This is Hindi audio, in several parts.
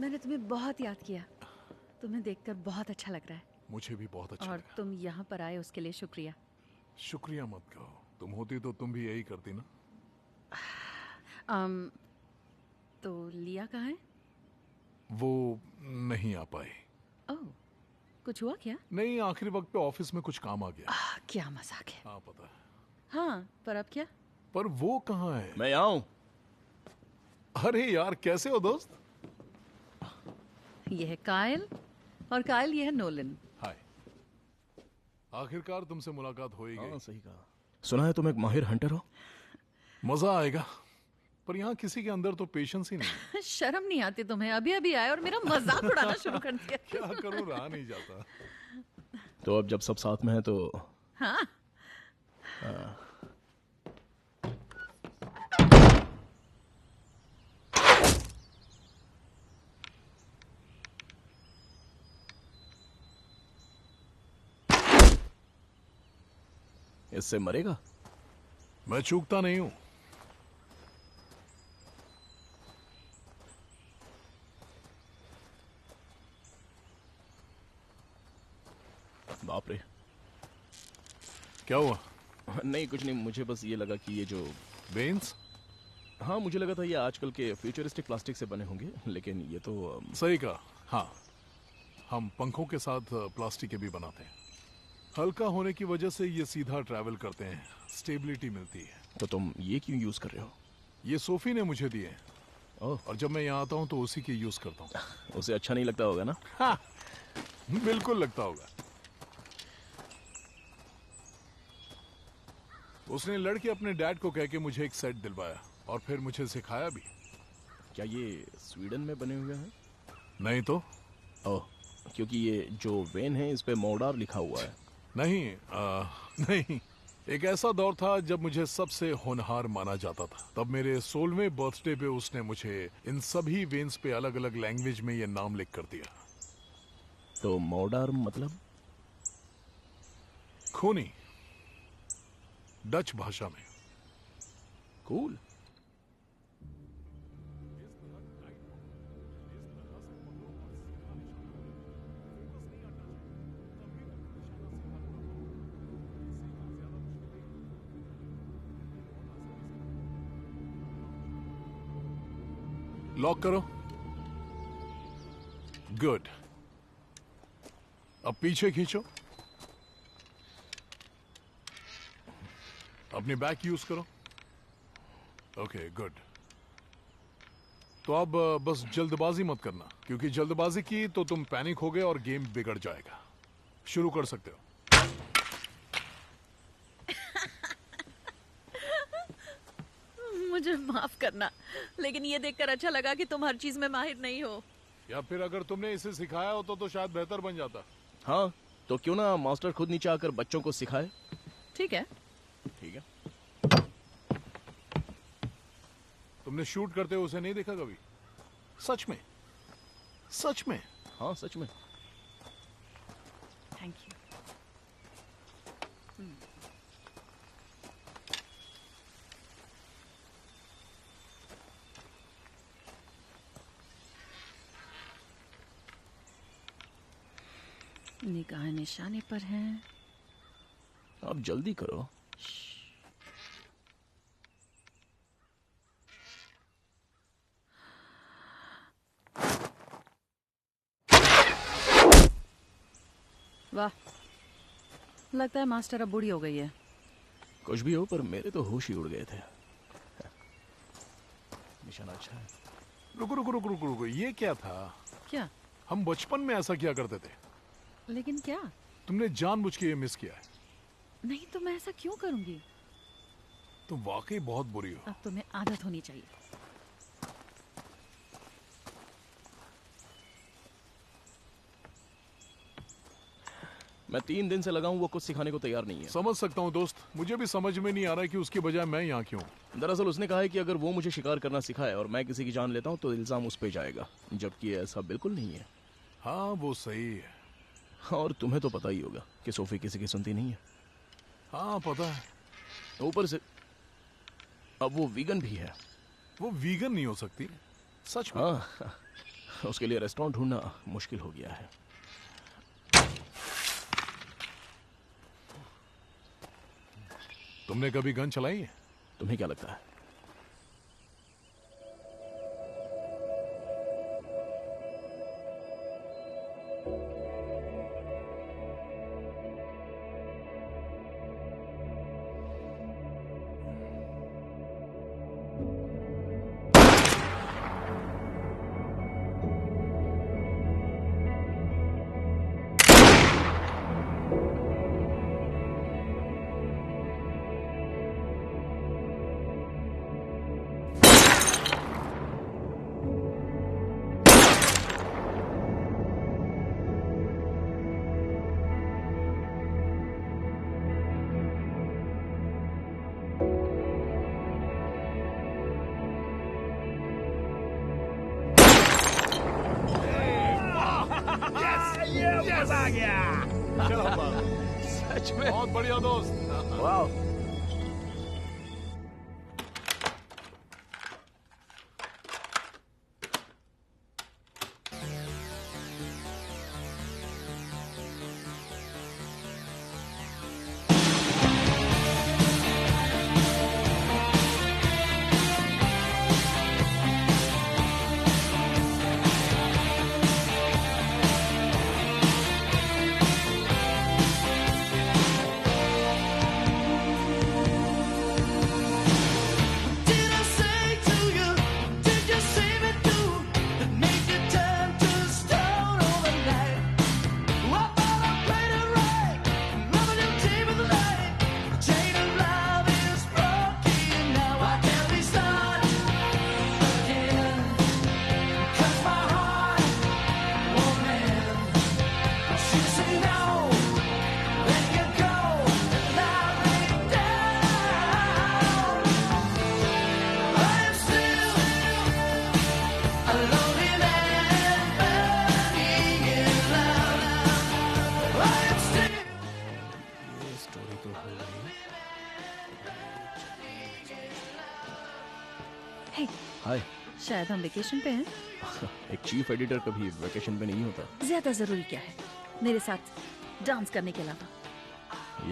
मैंने तुम्हें बहुत याद किया। तुम्हें देखकर बहुत अच्छा लग रहा है। मुझे भी बहुत अच्छा और लगा। तुम यहाँ पर आए उसके लिए शुक्रिया। शुक्रिया मत कहो, तुम होती तो तुम भी यही करती ना। तो लिया कहाँ है? वो नहीं आ पाई। ओह, कुछ हुआ क्या? नहीं, आखिरी वक्त पे ऑफिस में कुछ काम आ गया। क्या मजाक है। हाँ पता है। हाँ, पर अब क्या? पर वो कहाँ है? मैं यहाँ हूँ। अरे यार, कैसे हो दोस्त? ये है कायल और कायल ये है नोलन। हाय। आखिरकार तुमसे मुलाकात हो ही गई। हाँ, सही कहा। सुना है तुम एक माहिर हंटर हो। मजा आएगा, पर यहाँ किसी के अंदर तो पेशेंस ही नहीं। शर्म नहीं आती तुम्हें? अभी अभी आए और मेरा मजाक उड़ाना शुरू कर दिया। क्या करूँ, रहा नहीं जाता। तो अब जब सब साथ में है तो हाँ। इससे मरेगा? मैं चूकता नहीं हूं। बाप रे। क्या हुआ? नहीं कुछ नहीं, मुझे बस ये लगा कि ये जो वेन्स? हाँ, मुझे लगा था ये आजकल के फ्यूचरिस्टिक प्लास्टिक से बने होंगे, लेकिन ये तो सही कहा। हाँ, हम पंखों के साथ प्लास्टिक के भी बनाते हैं। हल्का होने की वजह से ये सीधा ट्रैवल करते हैं, स्टेबिलिटी मिलती है। तो तुम ये क्यों यूज कर रहे हो? ये सोफी ने मुझे दिए हैं। ओह। और जब मैं यहाँ आता हूँ तो उसी के यूज करता हूँ। उसे अच्छा नहीं लगता होगा ना? हाँ, बिल्कुल लगता होगा। उसने लड़के अपने डैड को कह के मुझे एक सेट दिलवाया और फिर मुझे सिखाया भी। क्या ये स्वीडन में बने हुए हैं? नहीं तो। ओह, क्योंकि ये जो वेन है इस पे मोडार लिखा हुआ है। नहीं, नहीं। एक ऐसा दौर था जब मुझे सबसे होनहार माना जाता था। तब मेरे 16वें बर्थडे पे उसने मुझे इन सभी वेन्स पे अलग अलग लैंग्वेज में ये नाम लिख कर दिया। तो मोडार मतलब? खूनी, डच भाषा में। कूल। लॉक करो। गुड। अब पीछे खींचो। अपनी बैक यूज करो। Okay, good. तो अब बस जल्दबाजी मत करना, क्योंकि जल्दबाजी की तो तुम पैनिक होगे और गेम बिगड़ जाएगा। शुरू कर सकते हो। मुझे माफ करना, लेकिन ये देखकर अच्छा लगा कि तुम हर चीज में माहिर नहीं हो। या फिर अगर तुमने इसे सिखाया होता तो शायद बेहतर बन जाता। हाँ, तो क्यों ना मास्टर खुद नीचे आकर बच्चों को सिखाए। ठीक है। ठीक है। तुमने शूट करते हुए उसे नहीं देखा कभी? सच में? सच में? हाँ, सच में। Thank you. निगाह निशाने पर हैं। आप जल्दी करो। वाह, लगता है मास्टर अब बूढ़ी हो गई है। कुछ भी हो, पर मेरे तो होश ही उड़ गए थे। निशाना अच्छा है। रुको रुको रुको रुको रुको, ये क्या था? क्या? हम बचपन में ऐसा किया करते थे। लेकिन क्या? तुमने जानबूझ के ये मिस किया है। नहीं तो मैं ऐसा क्यों करूंगी? तुम वाकई बहुत बुरी हो। अब तुम्हें आदत होनी चाहिए। मैं 3 दिन से लगा हूं, वो कुछ सिखाने को तैयार नहीं है। समझ सकता हूँ दोस्त, मुझे भी समझ में नहीं आ रहा है कि उसकी बजाय मैं यहाँ क्यों। दरअसल उसने कहा है कि अगर वो मुझे शिकार करना सिखाए और मैं किसी की जान लेता हूं तो इल्जाम उस पे जाएगा, जबकि ऐसा बिल्कुल नहीं है। हाँ वो सही है। और तुम्हें तो पता ही होगा कि सोफी किसी की सुनती नहीं है। हाँ पता है। ऊपर से अब वो वीगन भी है। वो वीगन नहीं हो सकती, सच में। हाँ, उसके लिए रेस्टोरेंट ढूंढना मुश्किल हो गया है। तुमने कभी गन चलाई है? तुम्हें क्या लगता है? सच में बहुत बढ़िया दोस्त। वाह। Did I say to you? Did you see me do? That made you turn to stone overnight. I thought I played it right. Loving you deep in the night. The chain of love is broken now. I can't be start again. 'Cause my heart won't mend. She said no, let you go and lie me down. I am still a lonely man burning in love. I am still. ये स्टोरी तो हो गई। हे, हाय। शायद हम वेकेशन पे हैं। एक चीफ एडिटर कभी वेकेशन पे नहीं होता। ज्यादा जरूरी क्या है मेरे साथ डांस करने के अलावा?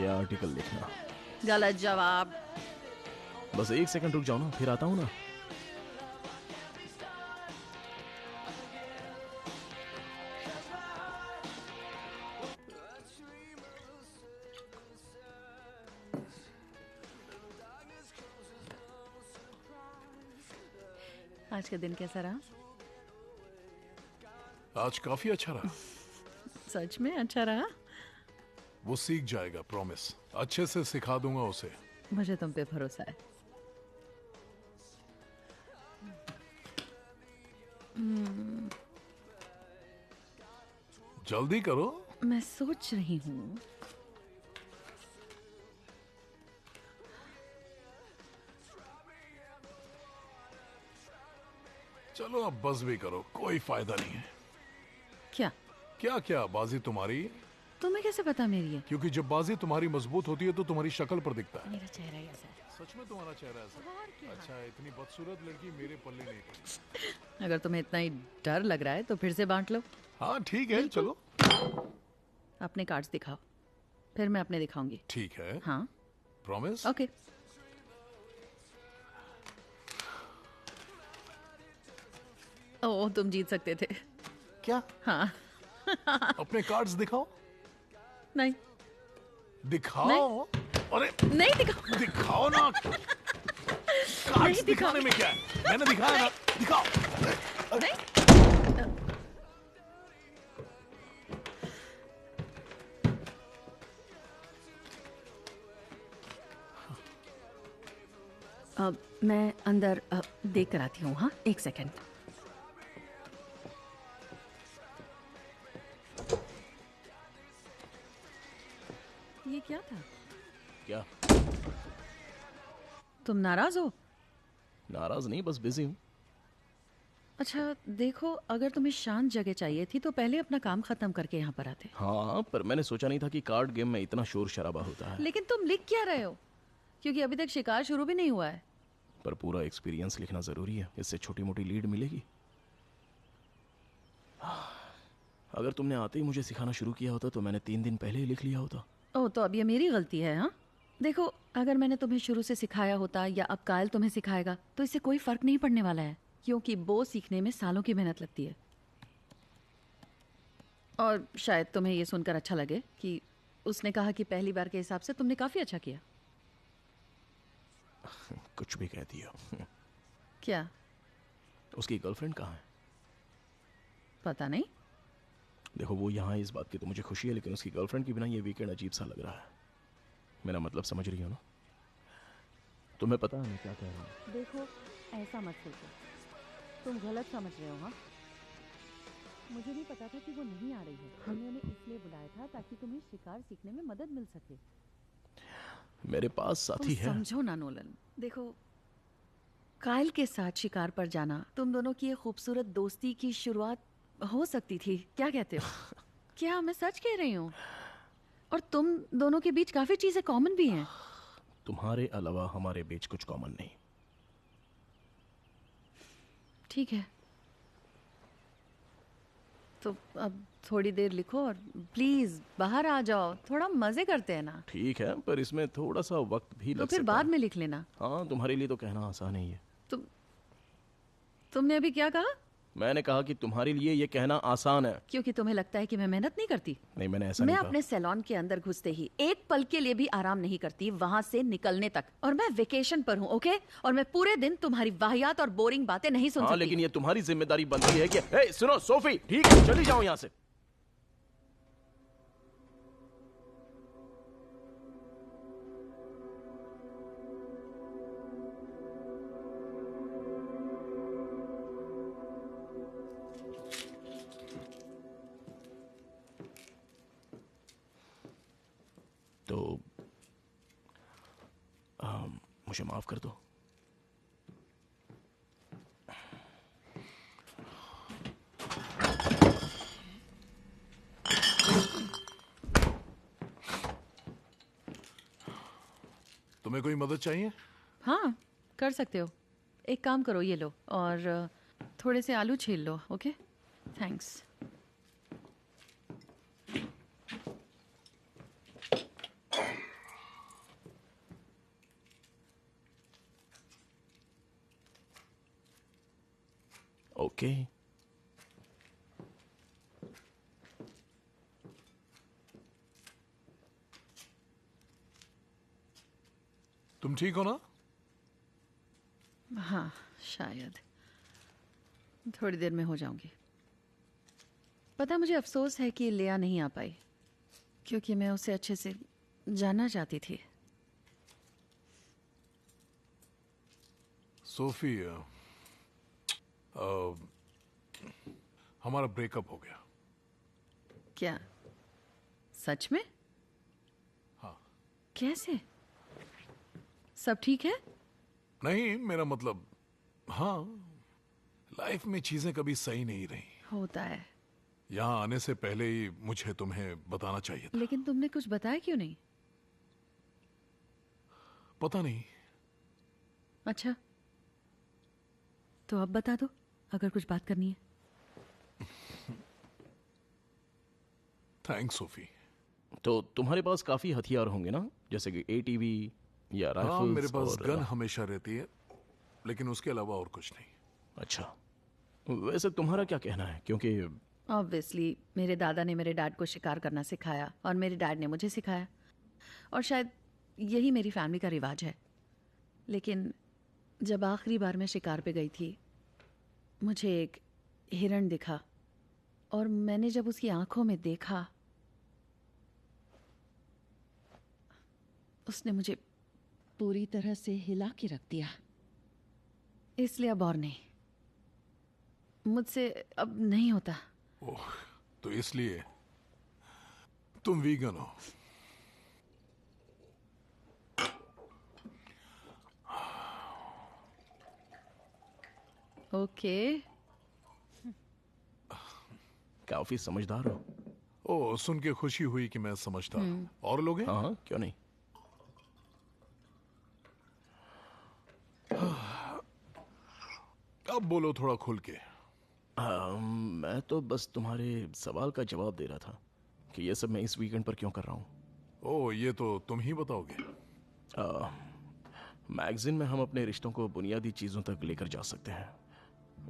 ये आर्टिकल लिखना। गलत जवाब। बस 1 सेकंड रुक जाओ ना, फिर आता हूँ ना। आज का दिन कैसा रहा? आज काफी अच्छा रहा। सच में अच्छा रहा? वो सीख जाएगा, प्रॉमिस। अच्छे से सिखा दूंगा उसे। मुझे तुम पे भरोसा है। जल्दी करो। मैं सोच रही हूँ। चलो अब बस भी करो, कोई फायदा नहीं है। क्या? क्या क्या, बाजी तुम्हारी। तुम्हें कैसे पता मेरी है? क्योंकि जब बाजी तुम्हारी मजबूत होती है तो तुम्हारी शक्ल पर दिखता है। मेरा चेहरा ही ऐसा है। सच में तुम्हारा चेहरा ऐसा? अच्छा, इतनी बदसूरत लड़की मेरे पल्ले नहीं पड़ी। अगर तुम्हें इतना ही डर लग रहा है तो फिर से बांट लो। हाँ ठीक है, चलो। अपने कार्ड्स दिखाओ, फिर मैं अपने दिखाऊंगी। ठीक है, हाँ प्रॉमिस। ओके। ओह, तुम जीत सकते थे। क्या? हाँ। अपने कार्ड्स दिखाओ। नहीं दिखाओ। अरे नहीं दिखाओ। दिखाओ ना। कार्ड्स दिखाने में क्या है? मैंने दिखाया ना, दिखाओ। नहीं अब मैं अंदर देख कर आती हूँ। हाँ, एक सेकंड। ये क्या था? क्या? तुम नाराज हो? नाराज नहीं, बस बिजी हूँ। अच्छा देखो, अगर तुम्हें शांत जगह चाहिए थी तो पहले अपना काम खत्म करके यहाँ पर आते। हाँ, पर मैंने सोचा नहीं था कि कार्ड गेम में इतना शोर शराबा होता है। लेकिन तुम लिख क्या रहे हो? क्योंकि अभी तक शिकार शुरू भी नहीं हुआ है। पर पूरा एक्सपीरियंस लिखना जरूरी है, इससे छोटी मोटी लीड मिलेगी। अगर तुमने आते ही मुझे सिखाना शुरू किया होता तो मैंने 3 दिन पहले ही लिख लिया होता। ओह, तो अब ये मेरी गलती है? हाँ देखो, अगर मैंने तुम्हें शुरू से सिखाया होता या अब कायल तुम्हें सिखाएगा तो इससे कोई फर्क नहीं पड़ने वाला है, क्योंकि बो सीखने में सालों की मेहनत लगती है। और शायद तुम्हें ये सुनकर अच्छा लगे कि उसने कहा कि पहली बार के हिसाब से तुमने काफी अच्छा किया। कुछ भी कह दिया। क्या? उसकी गर्लफ्रेंड कहाँ है? पता नहीं। देखो, वो यहाँ है इस बात की तो मुझे खुशी है, लेकिन उसकी गर्लफ्रेंड के बिना ये वीकेंड अजीब सा लग रहा है। मेरा मतलब समझ रही हो ना? तुम्हें पता है मैं क्या कह रहा हूँ? देखो, ऐसा मत सोचो, तुम गलत समझ रहे हो। हाँ, मुझे भी पता था कि वो नहीं आ रही है। हमने उन्हें इसलिए बुलाया था ताकि तुम्हें शिकार सीखने में मदद मिल सके। मेरे पास साथी तुम है। समझो ना नोलन, देखो, कायल के साथ शिकार पर जाना तुम दोनों की एक खूबसूरत दोस्ती की शुरुआत हो सकती थी। क्या कहते हो? क्या मैं सच कह रही हूँ? और तुम दोनों के बीच काफी चीजें कॉमन भी हैं। तुम्हारे अलावा हमारे बीच कुछ कॉमन नहीं। ठीक है, तो अब थोड़ी देर लिखो और प्लीज बाहर आ जाओ, थोड़ा मजे करते हैं ना। ठीक है, पर इसमें थोड़ा सा वक्त भी तो लग फिर सकता बाद है। में लिख लेना। हाँ, तुम्हारे लिए तो कहना आसान ही है। तुमने अभी क्या कहा? मैंने कहा कि तुम्हारे लिए ये कहना आसान है। क्योंकि तुम्हें लगता है कि मैं मेहनत नहीं करती। नहीं, मैंने ऐसा मैं नहीं अपने सैलून के अंदर घुसते ही एक पल के लिए भी आराम नहीं करती, वहां से निकलने तक। और मैं वेकेशन पर हूँ, ओके? और मैं पूरे दिन तुम्हारी वाहियात और बोरिंग बातें नहीं सुन कहा। हाँ, सकती। लेकिन ये तुम्हारी जिम्मेदारी बनती है कि हे, सुनो सोफी, ठीक है, चली जाओ यहाँ से। तो मुझे माफ कर दो। तुम्हें कोई मदद चाहिए? हाँ, कर सकते हो। एक काम करो, ये लो और थोड़े से आलू छील लो। Okay, thanks. ओके। तुम ठीक हो ना? हाँ, शायद थोड़ी देर में हो जाऊंगी। पता, मुझे अफसोस है कि लिया नहीं आ पाई, क्योंकि मैं उसे अच्छे से जानना चाहती थी। सोफी, हमारा ब्रेकअप हो गया। क्या सच में? हाँ। कैसे? सब ठीक है? नहीं, मेरा मतलब, हाँ, लाइफ में चीजें कभी सही नहीं रही। होता है। यहाँ आने से पहले ही मुझे तुम्हें बताना चाहिए था। लेकिन तुमने कुछ बताया क्यों नहीं? पता नहीं। अच्छा, तो अब बता दो अगर कुछ बात करनी है। Thanks Sophie. तो तुम्हारे पास काफी हथियार होंगे ना, जैसे कि एटीवी या राइफल्स? हाँ, मेरे पास और गन हमेशा रहती है, लेकिन उसके अलावा और कुछ नहीं। अच्छा, वैसे तुम्हारा क्या कहना है? क्योंकि ऑब्वियसली मेरे दादा ने मेरे डैड को शिकार करना सिखाया और मेरे डैड ने मुझे सिखाया, और शायद यही मेरी फैमिली का रिवाज है। लेकिन जब आखिरी बार मैं शिकार पे गई थी, मुझे एक हिरण दिखा, और मैंने जब उसकी आंखों में देखा, उसने मुझे पूरी तरह से हिला के रख दिया। इसलिए अब और नहीं, मुझसे अब नहीं होता। ओह, तो इसलिए तुम वीगन हो। ओके। काफी समझदार हो। ओह, सुन के खुशी हुई कि मैं समझता। और लोग हैं? हाँ हाँ, क्यों नहीं। अब बोलो थोड़ा खुल के। मैं तो बस तुम्हारे सवाल का जवाब दे रहा था कि ये सब मैं इस वीकेंड पर क्यों कर रहा हूँ। ओह, ये तो तुम ही बताओगे। मैगजीन में हम अपने रिश्तों को बुनियादी चीज़ों तक लेकर जा सकते हैं।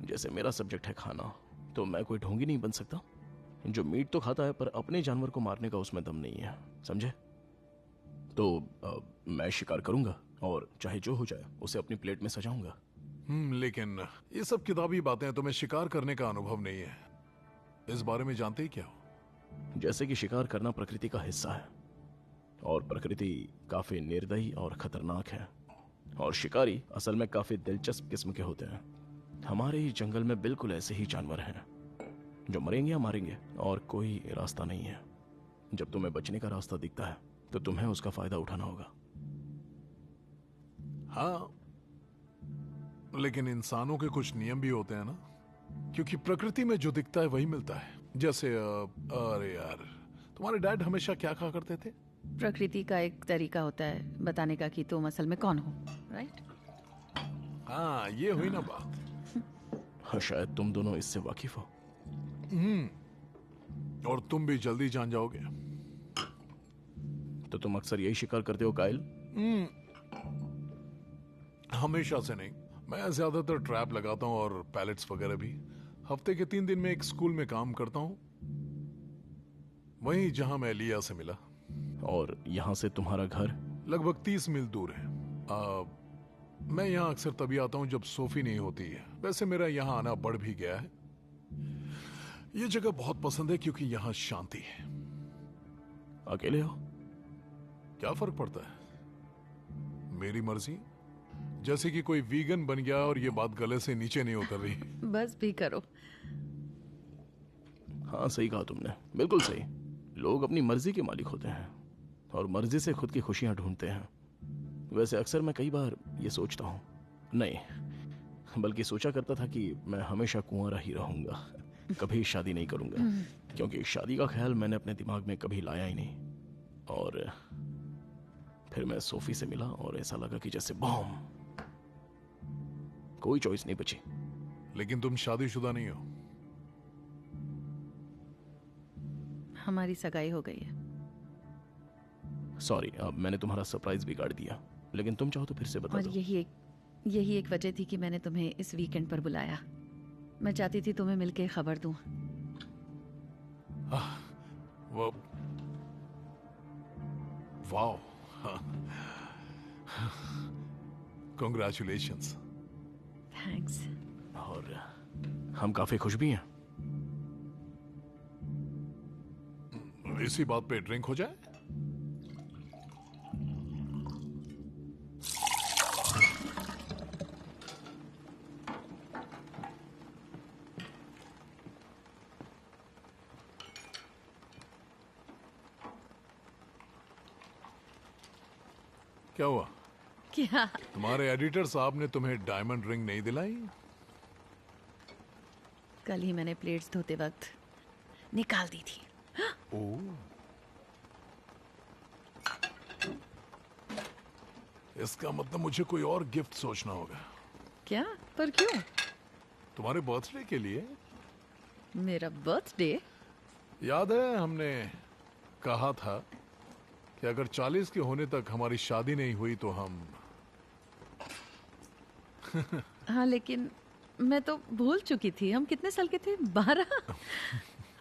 जैसे मेरा सब्जेक्ट है खाना, तो मैं कोई ढोंगी नहीं बन सकता जो मीट तो खाता है पर अपने जानवर को मारने का उसमें दम नहीं है, समझे। तो मैं शिकार करूंगा और चाहे जो हो जाए उसे अपनी प्लेट में सजाऊंगा। लेकिन ये सब किताबी बातें, तुम्हें शिकार करने का अनुभव नहीं है। इस बारे में जानते ही क्या हो? जैसे कि शिकार करना प्रकृति का हिस्सा है और प्रकृति काफी निर्दयी और खतरनाक है, और शिकारी असल में काफी दिलचस्प किस्म के होते हैं। हमारे ही जंगल में बिल्कुल ऐसे ही जानवर हैं जो मरेंगे या मारेंगे, और कोई रास्ता नहीं है। जब तुम्हें बचने का रास्ता दिखता है तो तुम्हें उसका फायदा उठाना होगा। हाँ, लेकिन इंसानों के कुछ नियम भी होते हैं ना, क्योंकि प्रकृति में जो दिखता है वही मिलता है। जैसे अरे यार, तुम्हारे डैड हमेशा क्या कहा करते थे? प्रकृति का एक तरीका होता है बताने का कि तुम असल में कौन हो, राइट? हाँ, ये हुई ना बात। हाँ, शायद तुम दोनों इससे वाकिफ हो। और तुम भी जल्दी जान जाओगे। तो तुम अक्सर यही शिकार करते हो काइल? हमेशा से नहीं, मैं ज्यादातर ट्रैप लगाता हूँ और पैलेट्स वगैरह भी। हफ्ते के 3 दिन में एक स्कूल में काम करता हूँ, वहीं जहां मैं लिया से मिला। और यहाँ से तुम्हारा घर? लगभग 30 मील दूर है। मैं यहाँ अक्सर तभी आता हूँ जब सोफी नहीं होती है। वैसे मेरा यहाँ आना बढ़ भी गया है। ये जगह बहुत पसंद है क्योंकि यहाँ शांति है। अकेले हो? क्या फर्क पड़ता है, मेरी मर्जी। जैसे कि कोई वीगन बन गया और ये बात गले से नीचे नहीं उतर रही। बस भी करो। हाँ, सही कहा तुमने, बिल्कुल सही। लोग अपनी मर्जी के मालिक होते हैं और मर्जी से खुद की खुशियां ढूंढते हैं। वैसे अक्सर मैं कई बार ये सोचता हूँ, नहीं बल्कि सोचा करता था कि मैं हमेशा कुंवारा ही रहूंगा, कभी शादी नहीं करूंगा, क्योंकि शादी का ख्याल मैंने अपने दिमाग में कभी लाया ही नहीं। और फिर मैं सोफी से मिला और ऐसा लगा कि जैसे बॉम, कोई चॉइस नहीं बची। लेकिन तुम शादीशुदा नहीं हो। हमारी सगाई हो गई है। सॉरी, अब मैंने तुम्हारा सरप्राइज बिगाड़ दिया, लेकिन तुम चाहो तो फिर से बता और दो। यही एक वजह थी कि मैंने तुम्हें इस वीकेंड पर बुलाया। मैं चाहती थी तुम्हें मिलके खबर दूं। वो वाओ, कांग्रेचुलेशंस। थैंक्स। और हम काफी खुश भी हैं। इसी बात पे ड्रिंक हो जाए। क्या हुआ? क्या? तुम्हारे एडिटर साहब ने तुम्हें डायमंड रिंग नहीं दिलाई? कल ही मैंने प्लेट्स धोते वक्त निकाल दी थी। ओह, इसका मतलब मुझे कोई और गिफ्ट सोचना होगा। क्या? पर क्यों? तुम्हारे बर्थडे के लिए। मेरा बर्थडे? याद है हमने कहा था कि अगर 40 के होने तक हमारी शादी नहीं हुई तो हम। हाँ, लेकिन मैं तो भूल चुकी थी। हम कितने साल के थे? 12?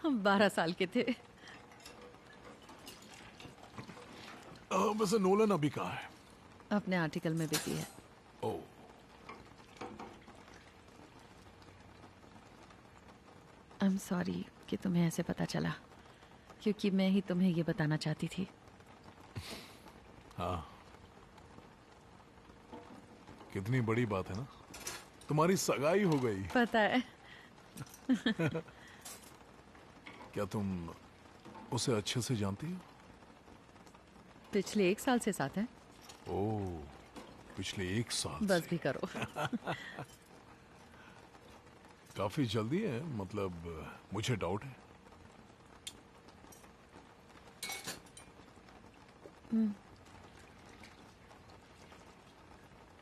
हम 12 साल के थे। वैसे नोलन अभी कहाँ है? अपने आर्टिकल में बिजी है। ओह, आई एम सॉरी कि तुम्हें ऐसे पता चला, क्योंकि मैं ही तुम्हें ये बताना चाहती थी। हाँ, कितनी बड़ी बात है ना, तुम्हारी सगाई हो गई। पता है। क्या तुम उसे अच्छे से जानती हो? पिछले 1 साल से साथ हैं। ओह, पिछले 1 साल बस से। भी करो। काफी जल्दी है, मतलब मुझे डाउट है।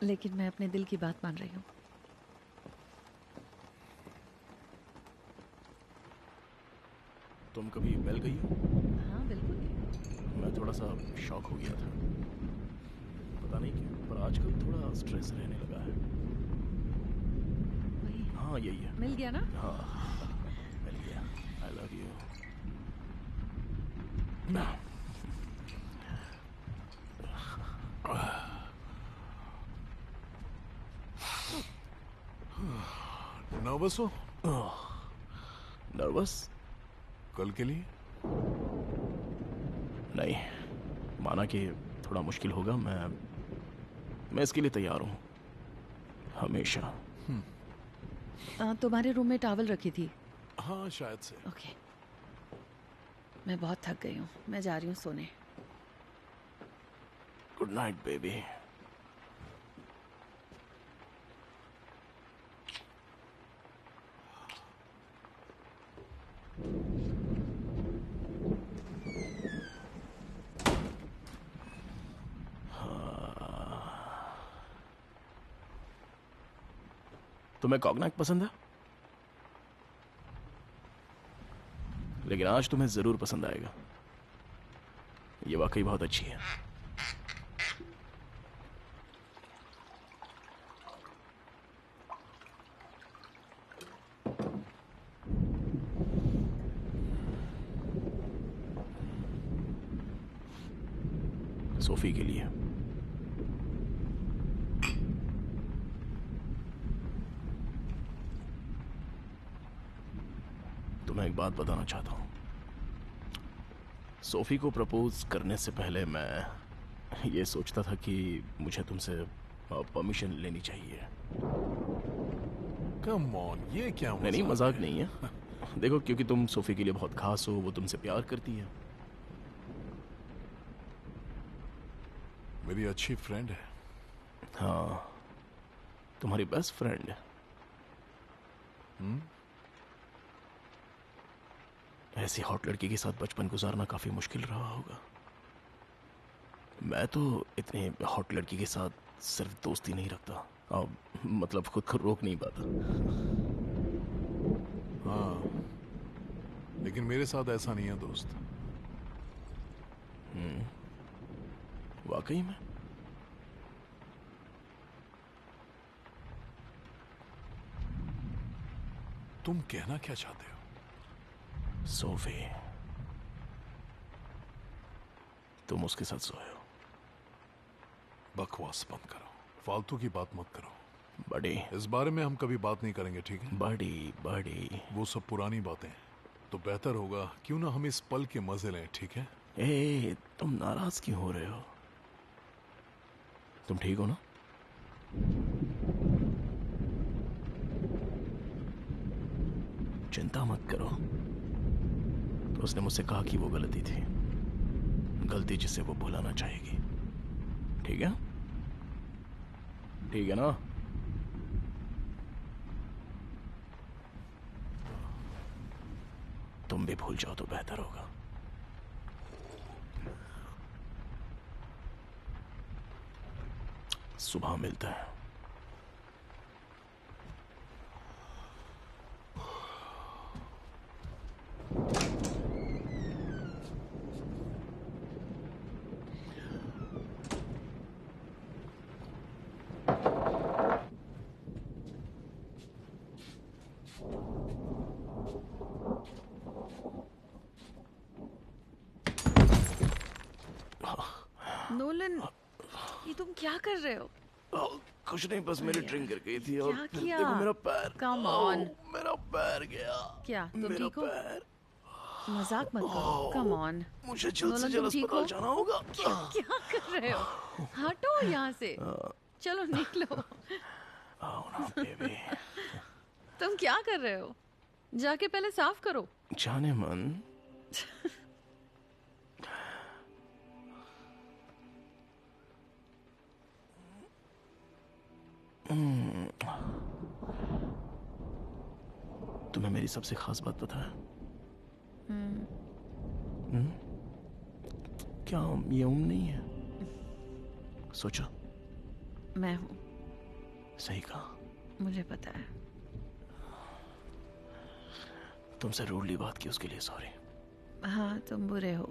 लेकिन मैं अपने दिल की बात मान रही हूँ। तुम कभी मिल गई हो? हाँ बिल्कुल। मैं थोड़ा सा शॉक हो गया था, पता नहीं क्यों, पर आजकल थोड़ा स्ट्रेस रहने लगा है। वही हाँ यही है। मिल गया ना। हाँ मिल गया। आई लव यू। नर्वस हो नर्वस? कल के लिए? नहीं, माना कि थोड़ा मुश्किल होगा, मैं इसके लिए तैयार हूँ हमेशा। तुम्हारे रूम में टॉवल रखी थी। हाँ शायद से। ओके। मैं बहुत थक गई हूँ, मैं जा रही हूँ सोने। Good night baby. तुम्हें कॉग्नैक पसंद है? लेकिन आज तुम्हें जरूर पसंद आएगा, ये वाकई बहुत अच्छी है। सोफी के लिए। तुम्हें एक बात बताना चाहता हूं। सोफी को प्रपोज करने से पहले मैं ये सोचता था कि मुझे तुमसे परमिशन लेनी चाहिए। कम ऑन, ये क्या नहीं मजाक नहीं है। देखो, क्योंकि तुम सोफी के लिए बहुत खास हो, वो तुमसे प्यार करती है। मेरी अच्छी फ्रेंड है। हाँ, तुम्हारी बेस्ट फ्रेंड है। ऐसी हॉट लड़की के साथ बचपन गुजारना काफी मुश्किल रहा होगा। मैं तो इतने हॉट लड़की के साथ सिर्फ दोस्ती नहीं रखता, अब मतलब खुद को रोक नहीं पाता। हाँ, लेकिन मेरे साथ ऐसा नहीं है दोस्त। वाकई में? तुम कहना क्या चाहते हो? सोफी, तुम उसके साथ सोए हो? बकवास बंद करो, फालतू की बात मत करो। बड़ी इस बारे में हम कभी बात नहीं करेंगे, ठीक है? बड़ी बड़ी वो सब पुरानी बातें हैं। तो बेहतर होगा क्यों ना हम इस पल के मजे लें, ठीक है? ए, तुम नाराज क्यों हो रहे हो? तुम ठीक हो ना? चिंता मत करो। तो उसने मुझसे कहा कि वो गलती थी, गलती जिसे वो भुलाना चाहेगी। ठीक है? ठीक है ना? तुम भी भूल जाओ तो बेहतर होगा। सुबह मिलता है। नोलन, ये तुम क्या कर रहे हो? कुछ नहीं, बस मेरी ड्रिंक गिर गई थी और क्या फिर किया? देखो मेरा पैर। Come on. मेरा पैर गया। क्या तुम मेरा ठीक हो? पैर। मजाक मत करो। Come on. मुझे जल्द से नोलन, जल्द तुम ठीक अस्पताल हो? जाना होगा। क्या कर रहे हो? हटो यहाँ से। चलो निकलो। आओ ना बेबी। तुम क्या कर रहे हो? जाके पहले साफ करो। जाने मन। तुम्हें मेरी सबसे खास बात पता है? क्या ये नहीं है? सोचो। मैं हूँ। सही कहा। मुझे पता है। तुमसे रूडली बात की उसके लिए सॉरी। हाँ, तुम बुरे हो।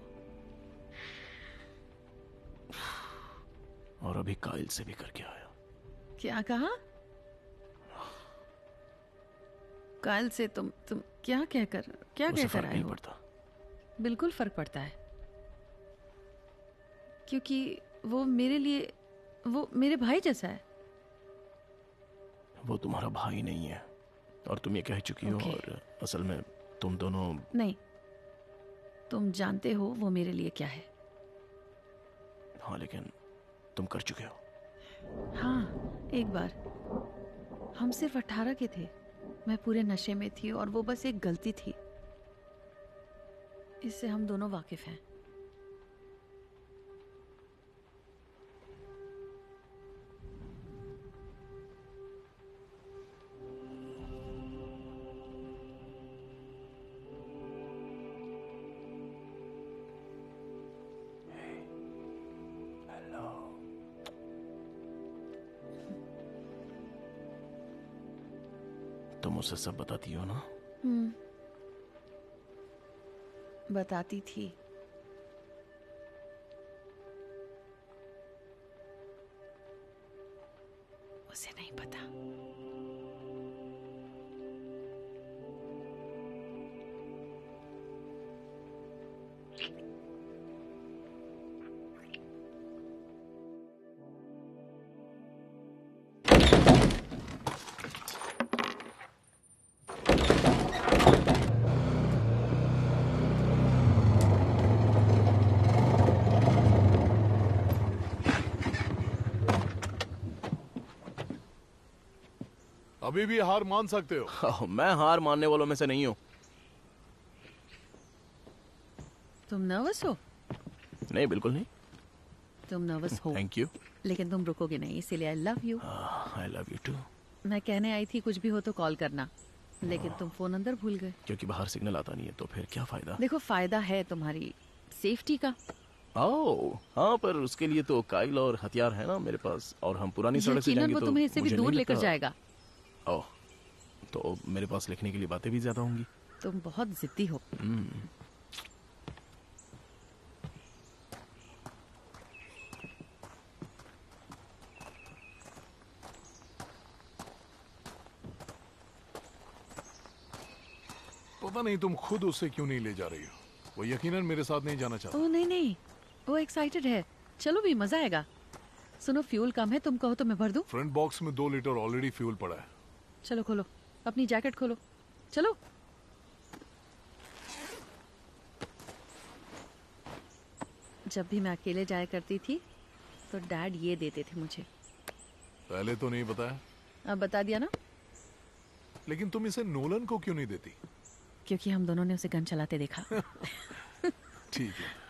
और अभी काइल से भी करके आया। क्या कहा? काल से तुम क्या उसे कहकर फर्क आए नहीं हो? पड़ता। बिल्कुल फर्क पड़ता है, क्योंकि वो मेरे भाई जैसा है। वो तुम्हारा भाई नहीं है और तुम ये कह चुकी हो। Okay. और असल में तुम दोनों। नहीं, तुम जानते हो वो मेरे लिए क्या है। हाँ, लेकिन तुम कर चुके हो। हाँ, एक बार। हम सिर्फ 18 के थे। मैं पूरे नशे में थी और वो बस एक गलती थी। इससे हम दोनों वाकिफ हैं। तुम उसे सब बताती हो ना? बताती थी। उसे नहीं पता। अभी भी हार मान सकते हो। मैं हार मानने वालों में से नहीं हूँ। तुम नर्वस हो? नहीं, बिल्कुल नहीं। तुम नर्वस हो, थैंक यू। लेकिन तुम रुकोगे नहीं, इसीलिए I love you. I love you too. मैं कहने आई थी कुछ भी हो तो कॉल करना, लेकिन तुम फोन अंदर भूल गए। क्योंकि बाहर सिग्नल आता नहीं है तो फिर क्या फायदा? देखो, फायदा है तुम्हारी सेफ्टी का। ओह हाँ, पर उसके लिए तो काइल और हथियार है ना मेरे पास, और हम पुरानी सड़क से यकीनन जाएंगे वो तो तुम्हें इससे भी मुझे दूर नहीं लेकर लगता- जाएगा। ओह, तो मेरे पास लिखने के लिए बातें भी ज्यादा होंगी। तुम बहुत जिद्दी हो। पता नहीं तुम खुद उससे क्यों नहीं ले जा रही हो। वो यकीनन मेरे साथ नहीं जाना चाहता। ओह नहीं नहीं, वो एक्साइटेड है। चलो भी, मजा आएगा। सुनो, फ्यूल कम है, तुम कहो तो मैं भर दूं। फ्रंट बॉक्स में 2 लीटर ऑलरेडी फ्यूल पड़ा है। चलो खोलो, अपनी जैकेट खोलो। चलो। जब भी मैं अकेले जाया करती थी तो डैड ये देते थे मुझे। पहले तो नहीं बताया, अब बता दिया ना, लेकिन तुम इसे नोलन को क्यों नहीं देती? क्योंकि हम दोनों ने उसे गन चलाते देखा। ठीक है।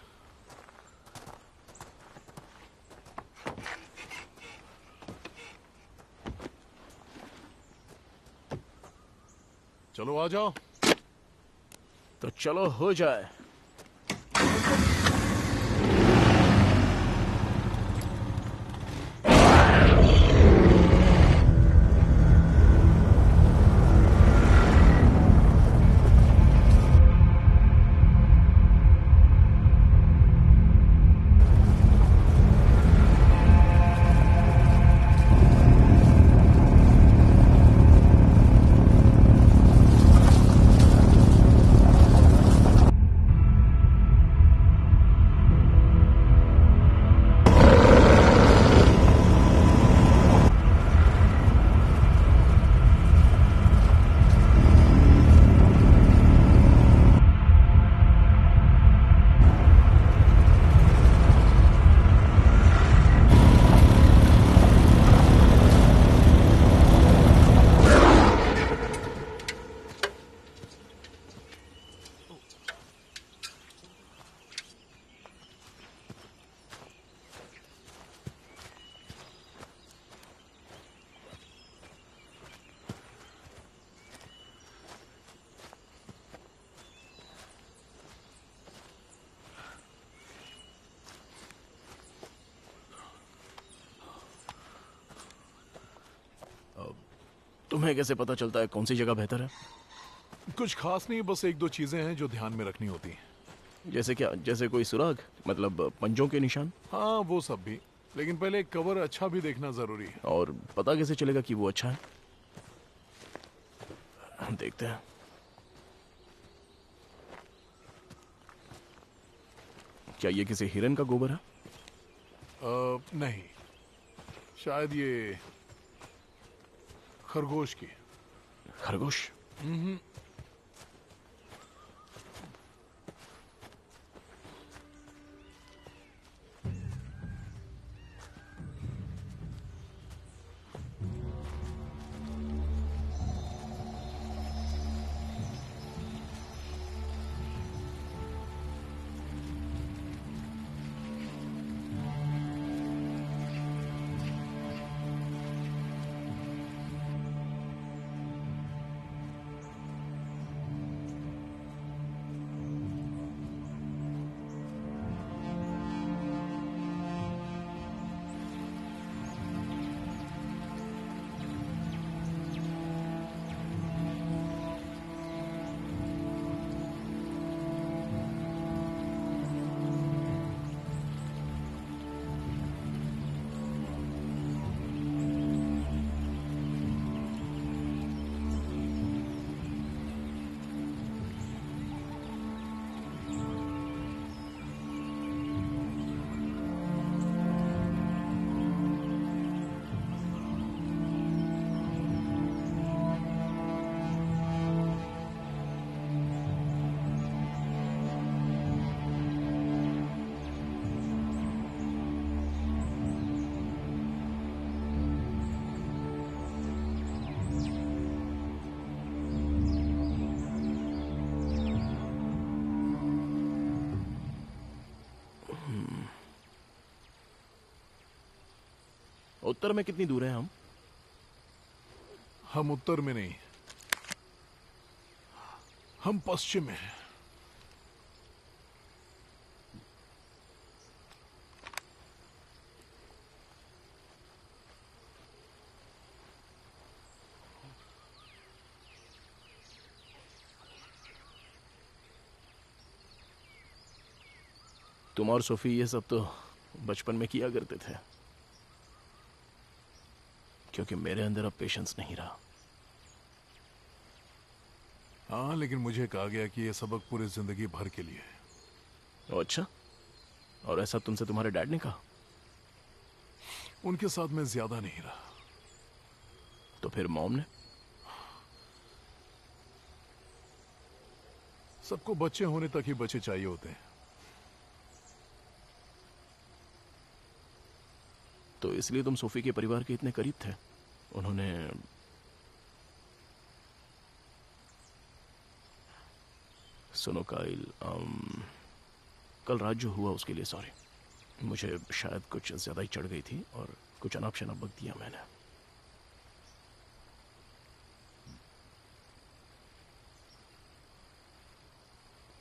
चलो आ जाओ। तो चलो हो जाए। तुम्हें कैसे पता चलता है कौन सी जगह बेहतर है? कुछ खास नहीं, बस एक दो चीजें हैं जो ध्यान में रखनी होती हैं। जैसे क्या? जैसे कोई सुराग, मतलब पंजों के निशान? हाँ वो सब भी, लेकिन पहले कवर अच्छा भी देखना जरूरी है। और पता कैसे चलेगा कि वो अच्छा है? देखते हैं। क्या ये किसी हिरन का गोबर है? नहीं, शायद ये खरगोश की। खरगोश? उत्तर में कितनी दूर है हम? हम उत्तर में नहीं, हम पश्चिम में हैं। तुम और सोफी ये सब तो बचपन में किया करते थे, क्योंकि मेरे अंदर अब पेशेंस नहीं रहा। हाँ, लेकिन मुझे कहा गया कि यह सबक पूरी जिंदगी भर के लिए है। ओ अच्छा, और ऐसा तुमसे तुम्हारे डैड ने कहा? उनके साथ मैं ज्यादा नहीं रहा। तो फिर मॉम ने? सबको बच्चे होने तक ही बच्चे चाहिए होते हैं। तो इसलिए तुम सोफी के परिवार के इतने करीब थे? उन्होंने सुनो काइल, कल रात जो हुआ उसके लिए सॉरी। मुझे शायद कुछ ज्यादा ही चढ़ गई थी और कुछ अनाप शनाप बक दिया मैंने।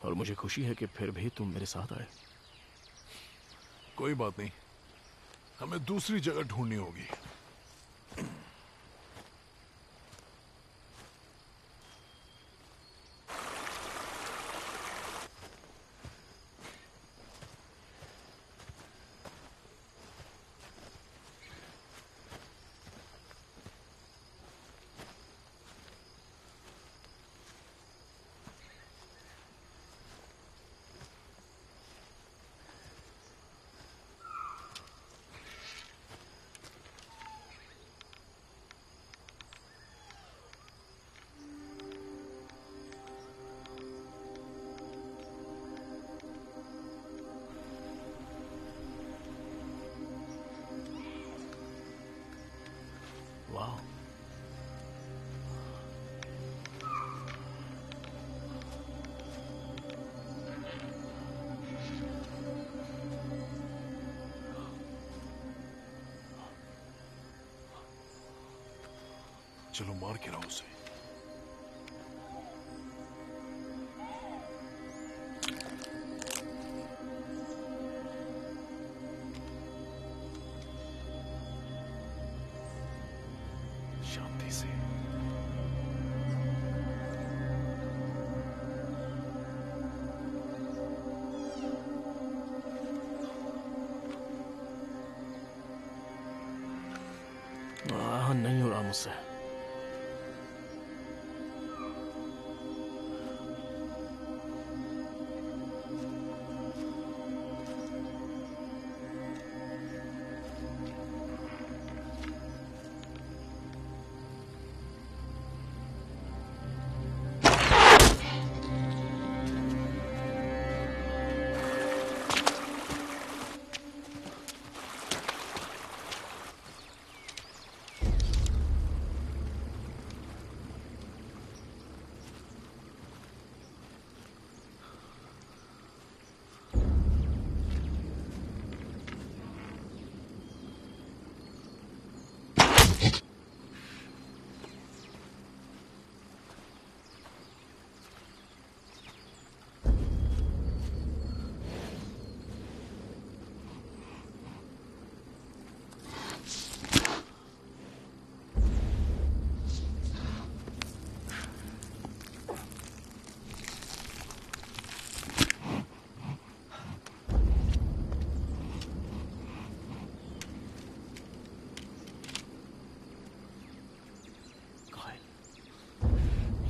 और मुझे खुशी है कि फिर भी तुम मेरे साथ आए। कोई बात नहीं, हमें दूसरी जगह ढूंढनी होगी। वाह, चलो मार के रहो उसे। शांति से। मुझसे।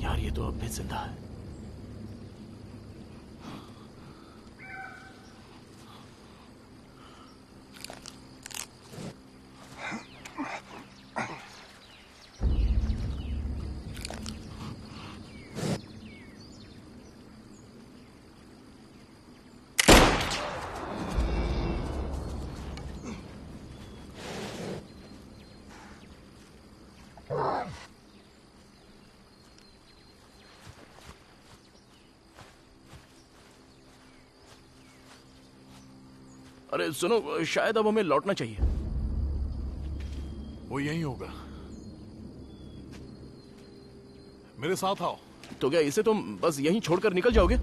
यार ये तो अब भी जिंदा है। अरे सुनो, शायद अब हमें लौटना चाहिए। वो यहीं होगा। मेरे साथ आओ। तो क्या इसे तुम बस यहीं छोड़कर निकल जाओगे?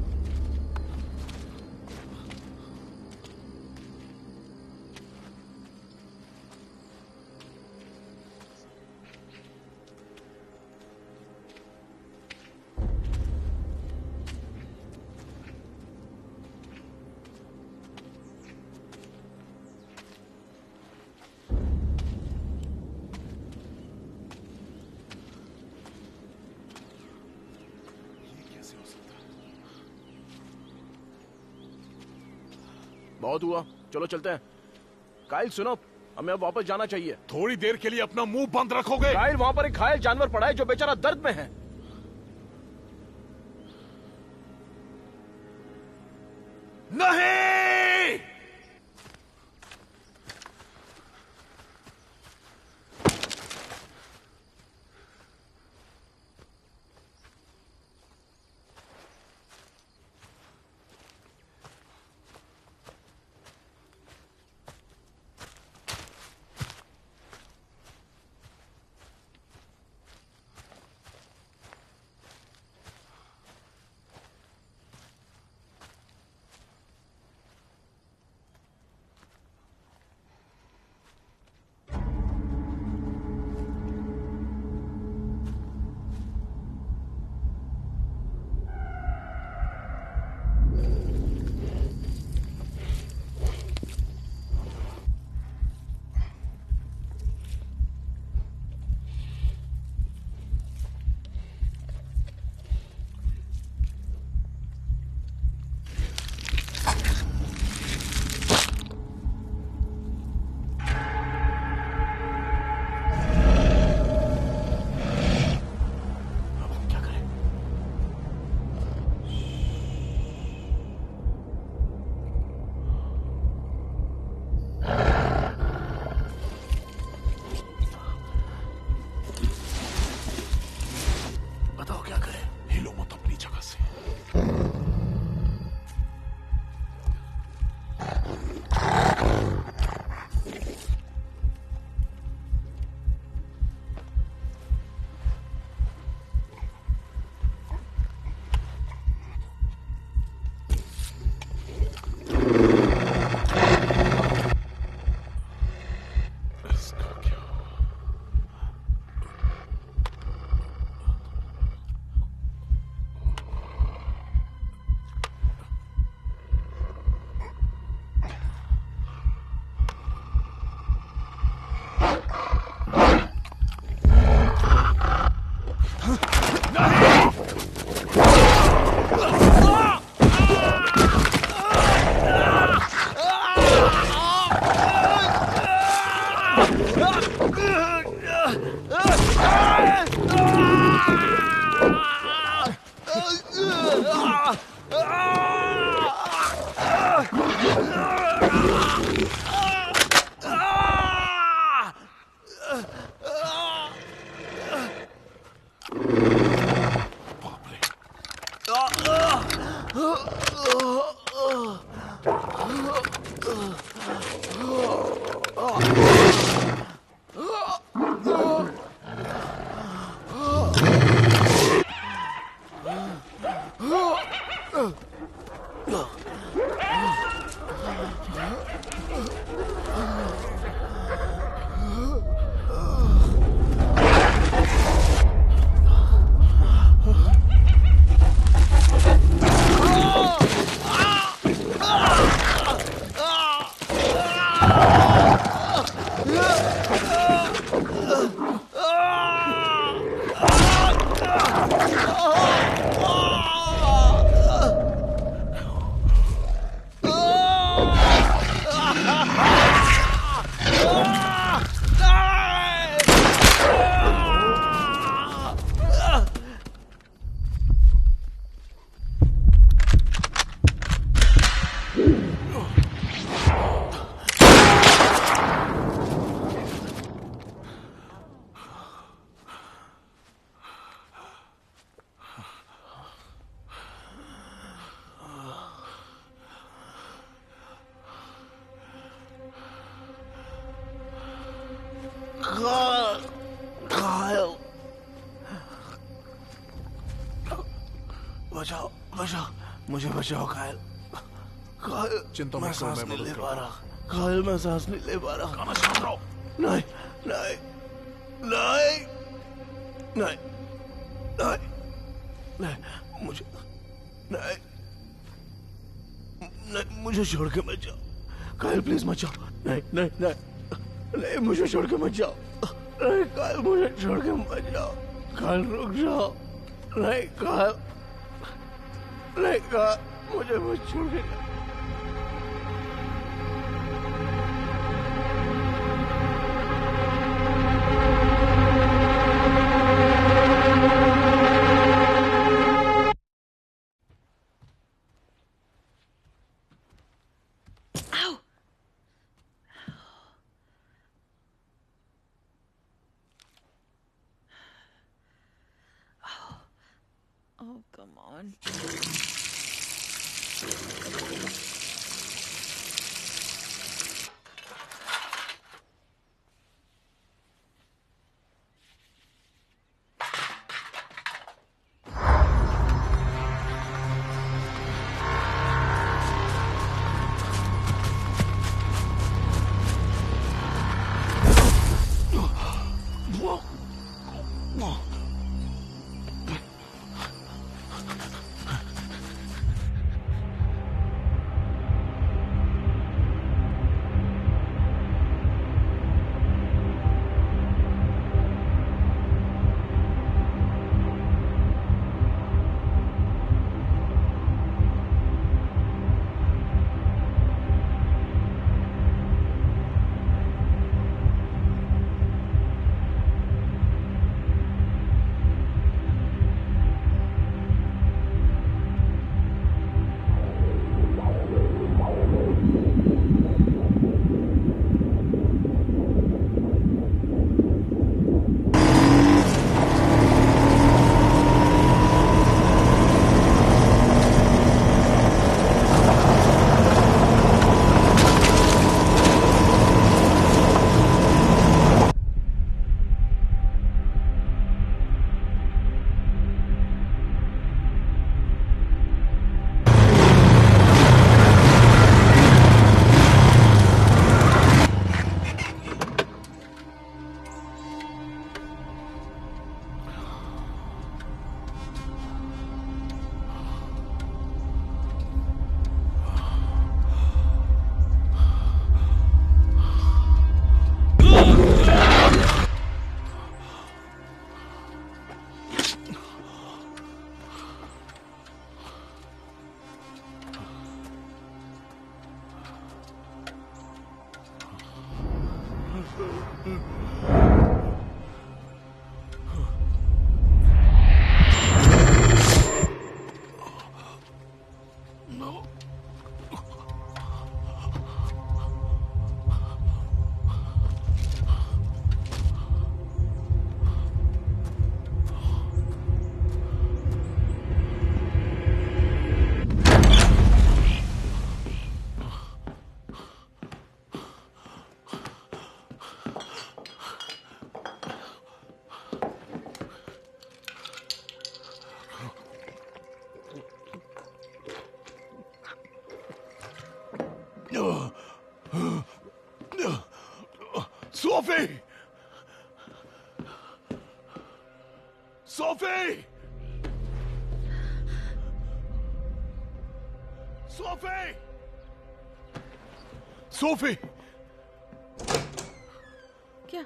बहुत हुआ, चलो चलते हैं। काइल सुनो, हमें अब वापस जाना चाहिए। थोड़ी देर के लिए अपना मुंह बंद रखोगे? काइल, वहां पर एक घायल जानवर पड़ा है जो बेचारा दर्द में है। नहीं! कायल, बचाओ बचाओ, मुझे बचाओ कायल। कायल, चिंता मत मैं करो, सांस मैं नहीं मदद ले करूंगा। पा रहा। कायल, मैं सांस नहीं ले पा रहा। खाना छाप रहा हूं। नहीं नहीं नहीं नहीं नहीं नहीं, मुझे नहीं नहीं, मुझे छोड़ के मत जाओ कायल, प्लीज मत जाओ। नहीं नहीं नहीं नहीं, मुझे छोड़ के मत जाओ। नहीं कायल, मुझे छोड़ के मत जाओ। कायल, रुक जाओ। नहीं कायल, नहीं कायल, मुझे मत छोड़ के जाओ। Ow! Oh, come on. Sophie! Sophie! Sophie! Sophie! क्या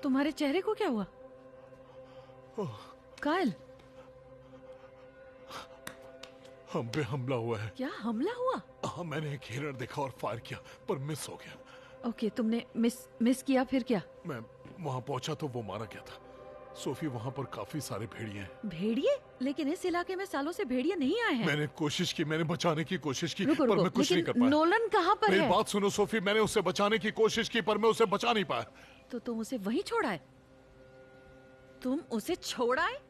तुम्हारे चेहरे को क्या हुआ? कायल, हम पे हमला हुआ है। क्या हमला हुआ? हाँ, मैंने एक हिरण देखा और फायर किया पर मिस हो गया। ओके, तुमने मिस किया, फिर क्या? मैं वहां पहुंचा तो वो मारा गया था। सोफी, वहां पर काफी सारे भेड़िए हैं। भेड़िए? लेकिन इस इलाके में सालों से भेड़िए नहीं आए हैं। मैंने कोशिश की, मैंने बचाने की कोशिश की रुको पर रुको, मैं कुछ नहीं कर लेकिन पाया। नोलन कहाँ पर मेरी है? बात सुनो सोफी, मैंने उसे बचाने की कोशिश की पर मैं उसे बचा नहीं पाया। तो तुम उसे वहीं छोड़ा है? तुम उसे छोड़ा है?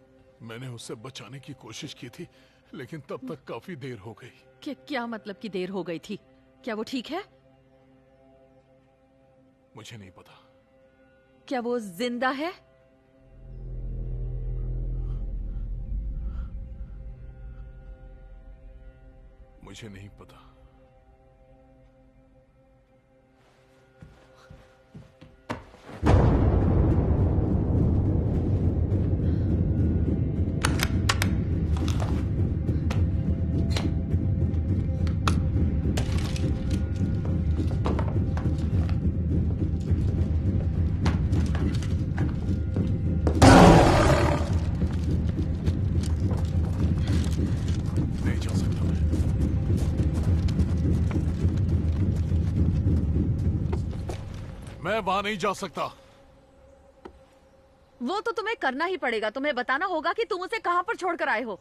मैंने उसे बचाने की कोशिश की थी लेकिन तब तक काफी देर हो गई। क्या मतलब कि देर हो गई थी? क्या वो ठीक है? मुझे नहीं पता। क्या वो जिंदा है? मुझे नहीं पता। नहीं जा सकता मैं वहां नहीं जा सकता। वो तो तुम्हें करना ही पड़ेगा। तुम्हें बताना होगा कि तुम उसे कहां पर छोड़कर आए हो।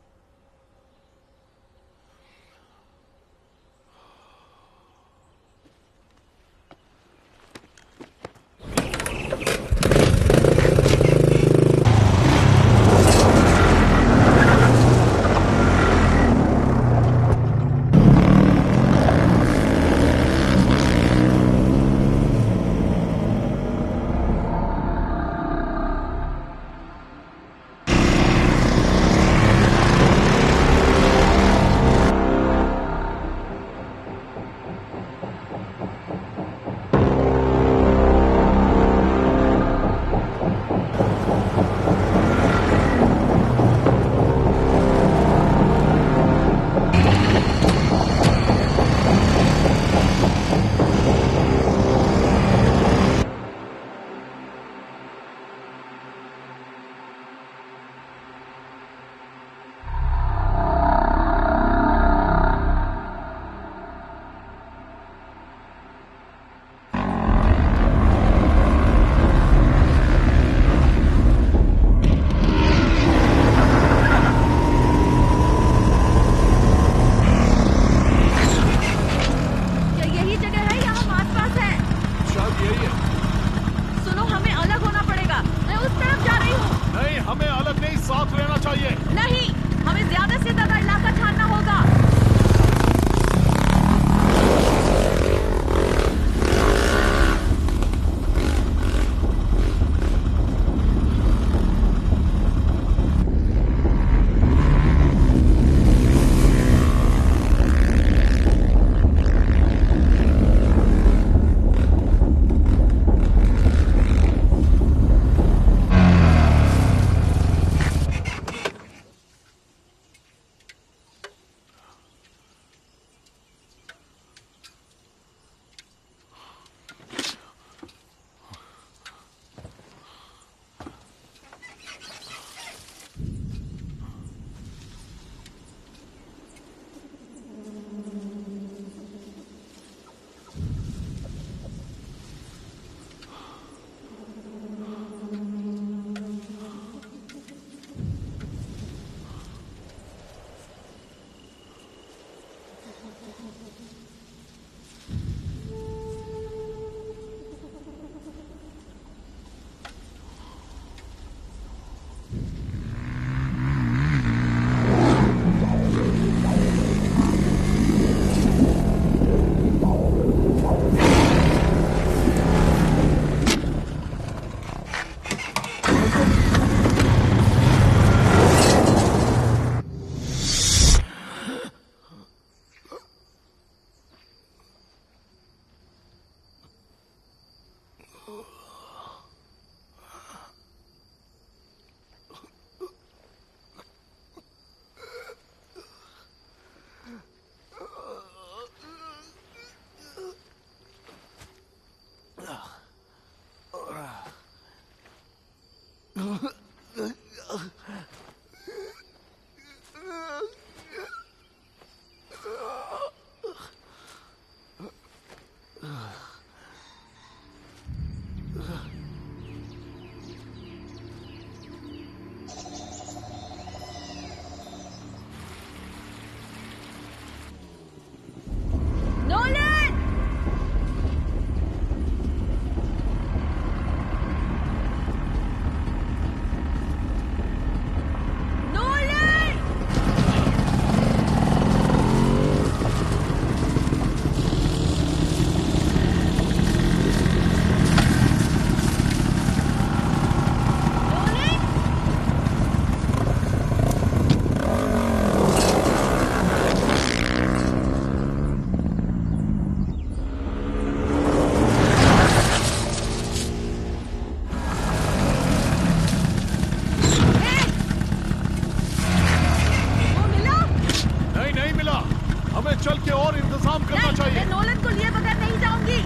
तुम्हें चल के और इंतजाम करना नहीं, चाहिए। मैं नोलन को लिए बगैर नहीं जाऊंगी।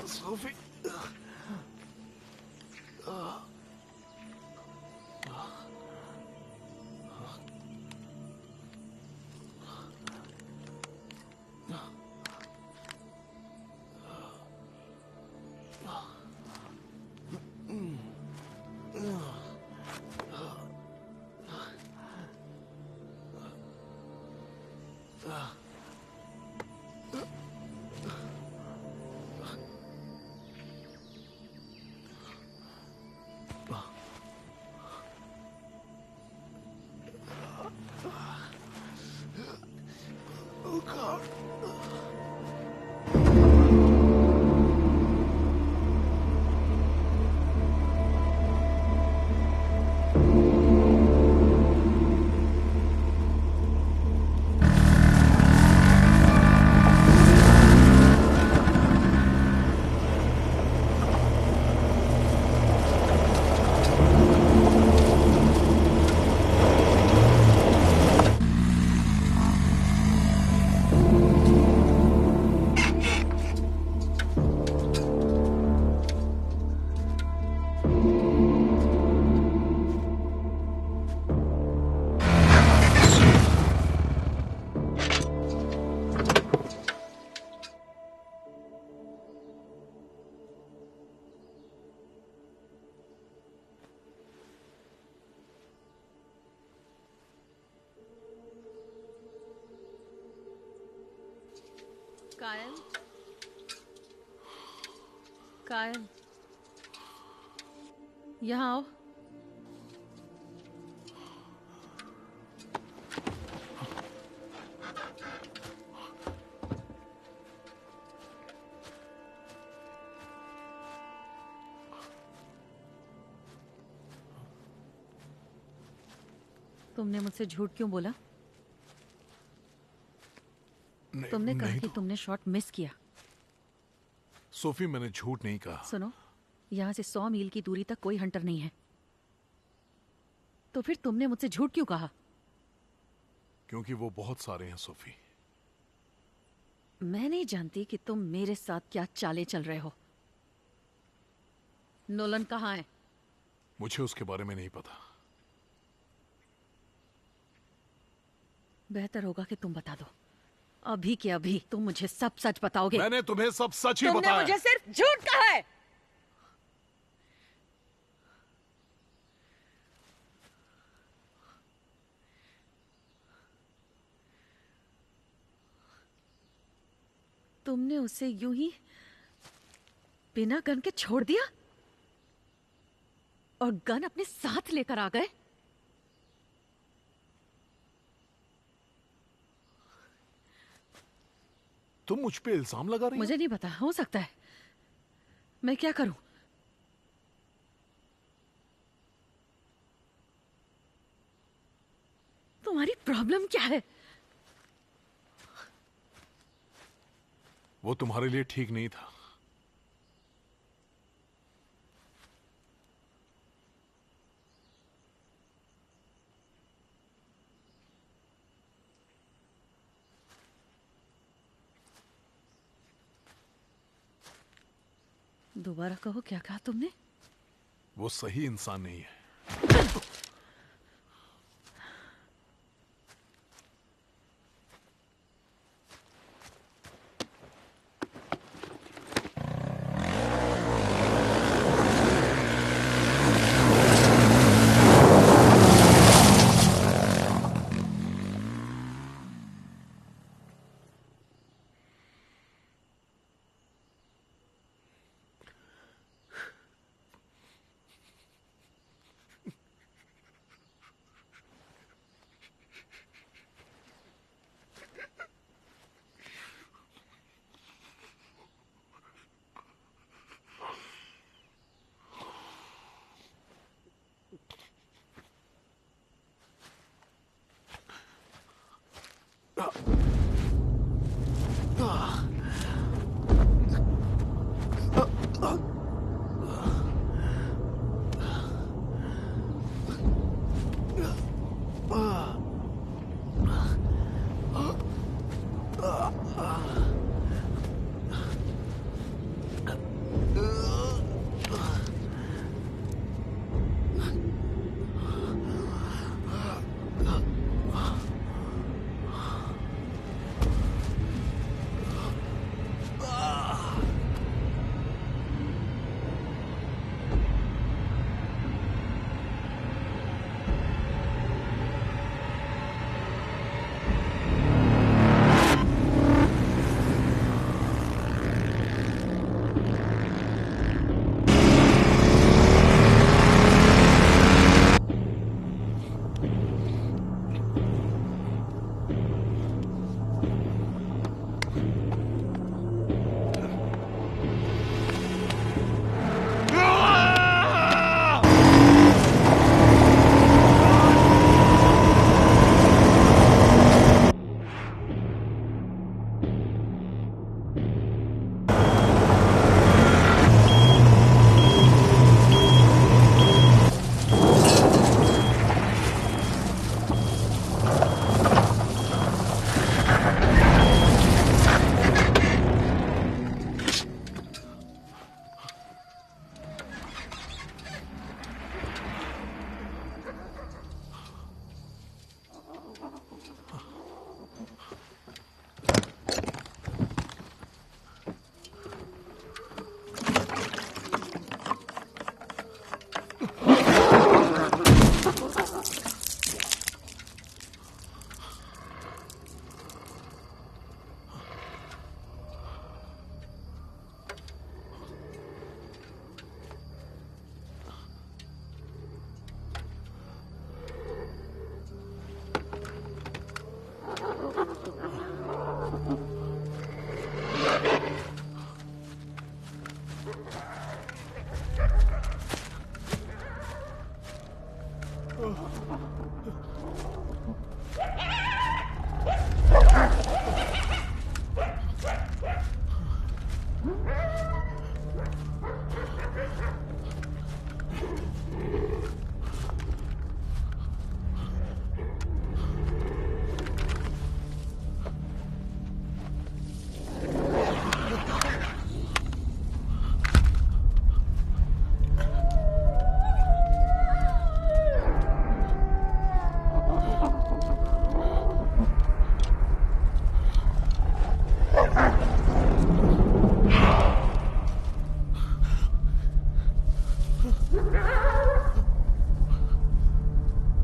सोफी, कायल, कायल, यहाँ आओ। तुमने मुझसे झूठ क्यों बोला? तुमने कहा नहीं कि तो, तुमने शॉट मिस किया। सोफी मैंने झूठ नहीं कहा। सुनो, यहाँ से 100 मील की दूरी तक कोई हंटर नहीं है, तो फिर तुमने मुझसे झूठ क्यों कहा? क्योंकि वो बहुत सारे हैं सोफी। मैं नहीं जानती कि तुम मेरे साथ क्या चाले चल रहे हो। नोलन कहाँ है? मुझे उसके बारे में नहीं पता। बेहतर होगा कि तुम बता दो। अभी के अभी तुम मुझे सब सच बताओगे। मैंने तुम्हें सब सच ही तुमने बताया। मुझे सिर्फ झूठ कहा है। तुमने उसे यूं ही बिना गन के छोड़ दिया और गन अपने साथ लेकर आ गए। तुम मुझ पे इल्जाम लगा रही हो? मुझे नहीं पता, हो सकता है। मैं क्या करूं? तुम्हारी प्रॉब्लम क्या है? वो तुम्हारे लिए ठीक नहीं था। दोबारा कहो, क्या कहा तुमने? वो सही इंसान नहीं है।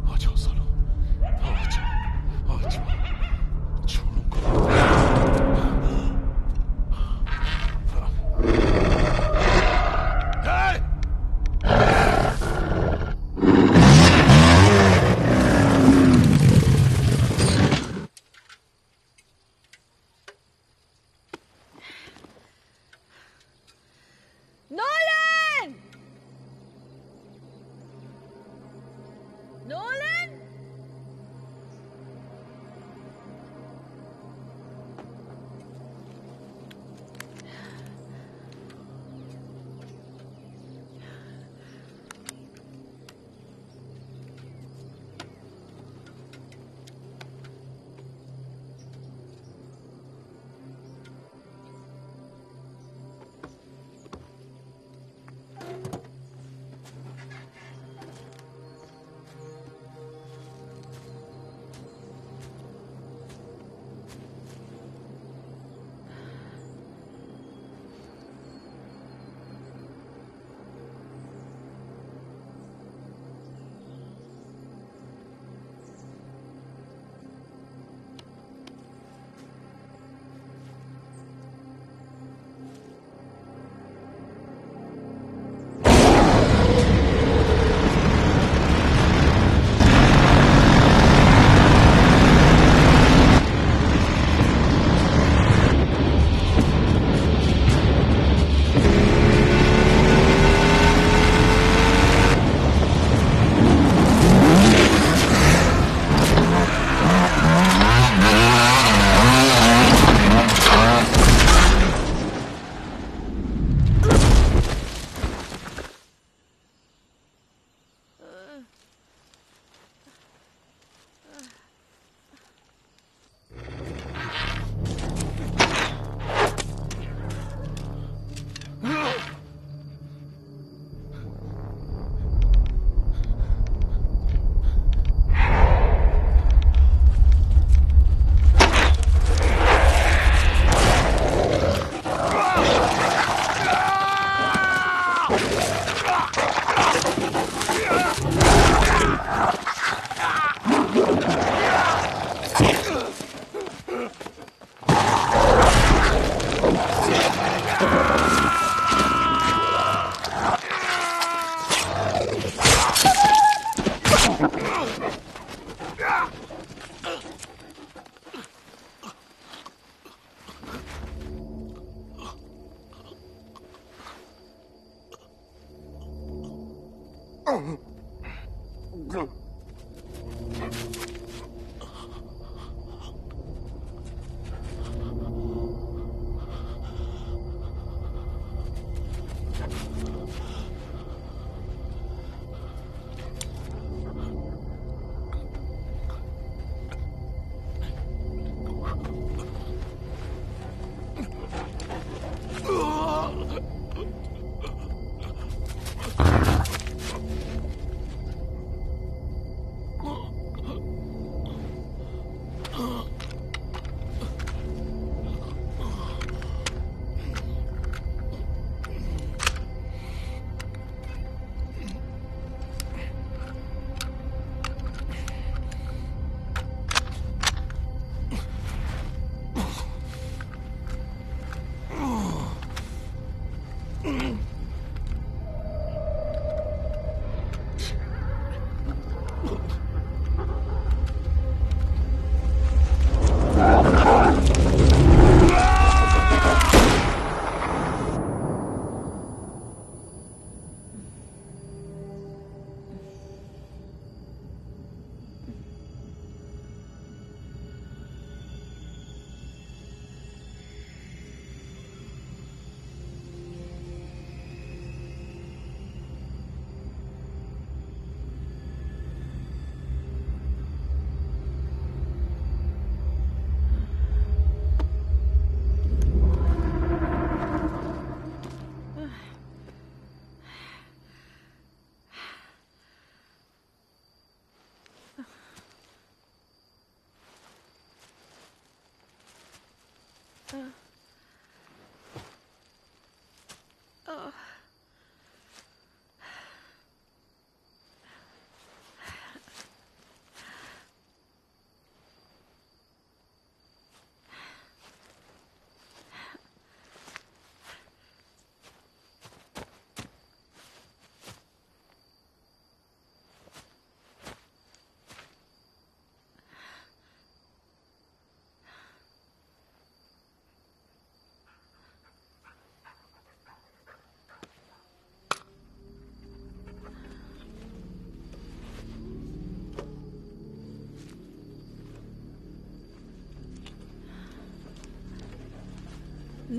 आ जाओ सालो, आ जाओ, आ जाओ, छोड़ूंगा। Hey! Nolan! Nolan!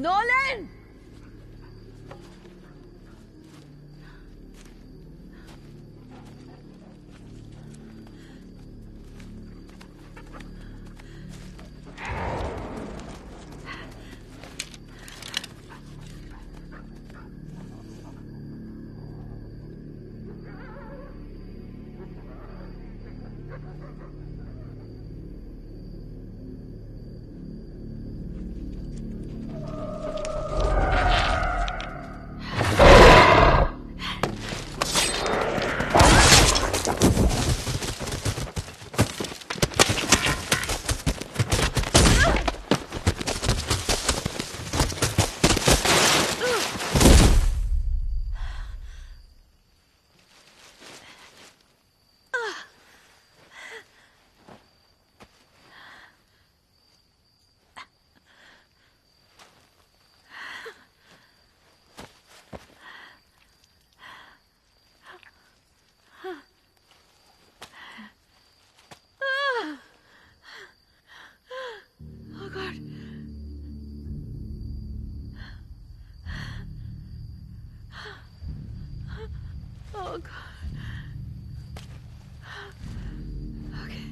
Nolan! Oh God. Oh God. Okay.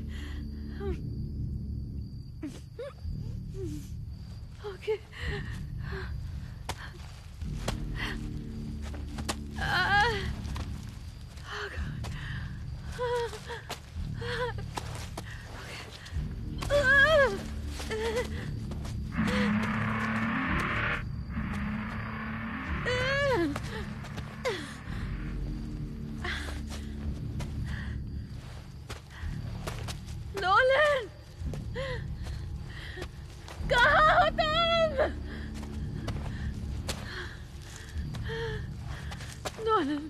Okay. Oh God. Nolan! कहाँ हो तुम? नोलन!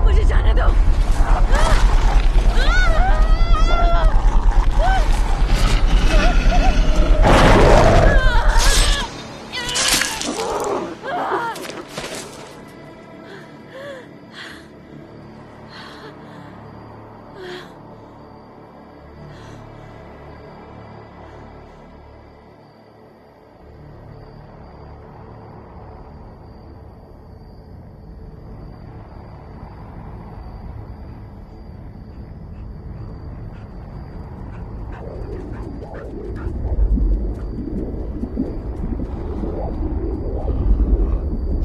मुझे जाने दो।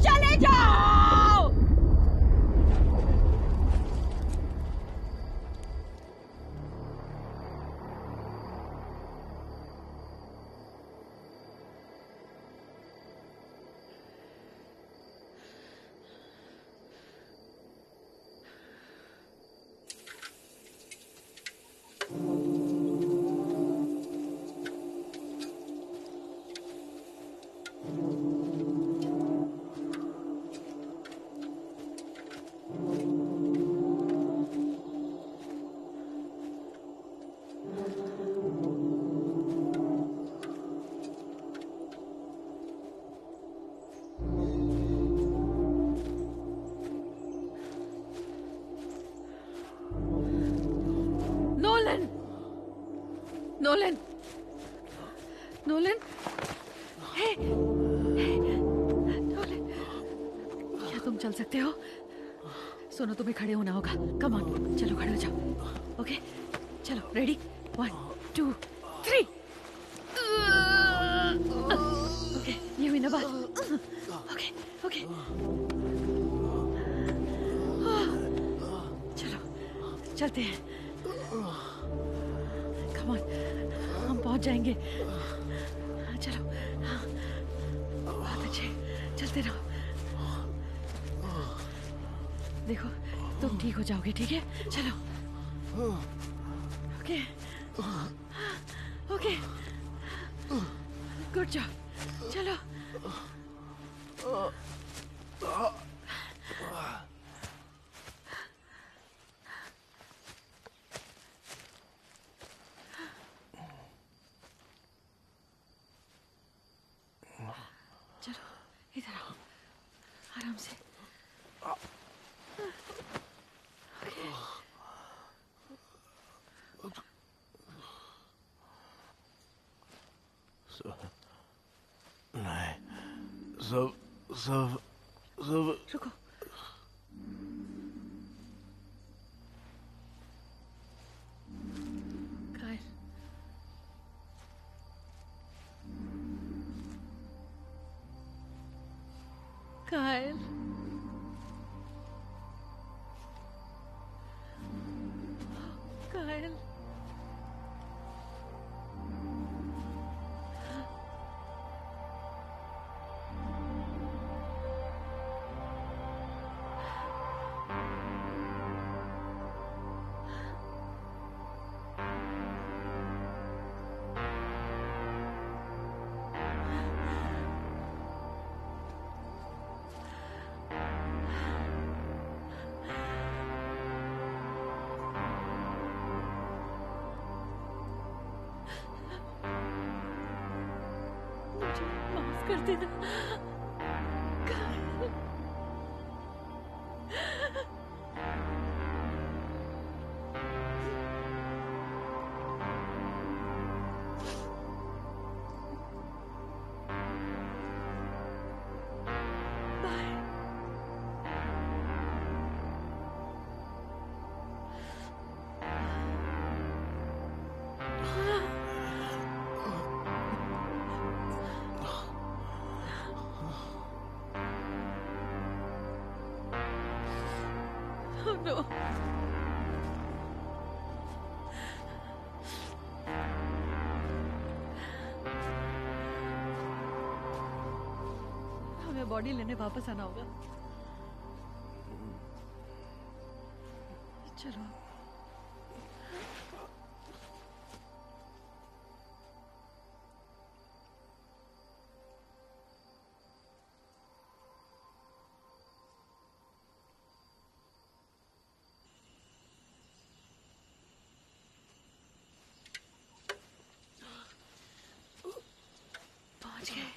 चले जाओ। नोलन, नोलन, नोलन, हे, नोलन, क्या तुम चल सकते हो? सुनो, तुम्हें खड़े होना होगा। कम ऑन, चलो खड़े हो जाओ। ओके, चलो, रेडी, 1 2 3। ओके, ये हुई ना बात। ओके, ओके, चलो, चलते हैं। कम ऑन, हम पहुंच जाएंगे। चलो, बहुत अच्छे, चलते रहो। देखो, तुम ठीक हो जाओगे, ठीक है? चलो। Okay, okay, good job. चलो। चलो, इधर आओ, आराम से। नहीं, सब सब सब रुको, कायल, कायल, कायल, माफ कर देना। Oh no. हमें बॉडी लेने वापस आना होगा। चलो। पहुंच गए।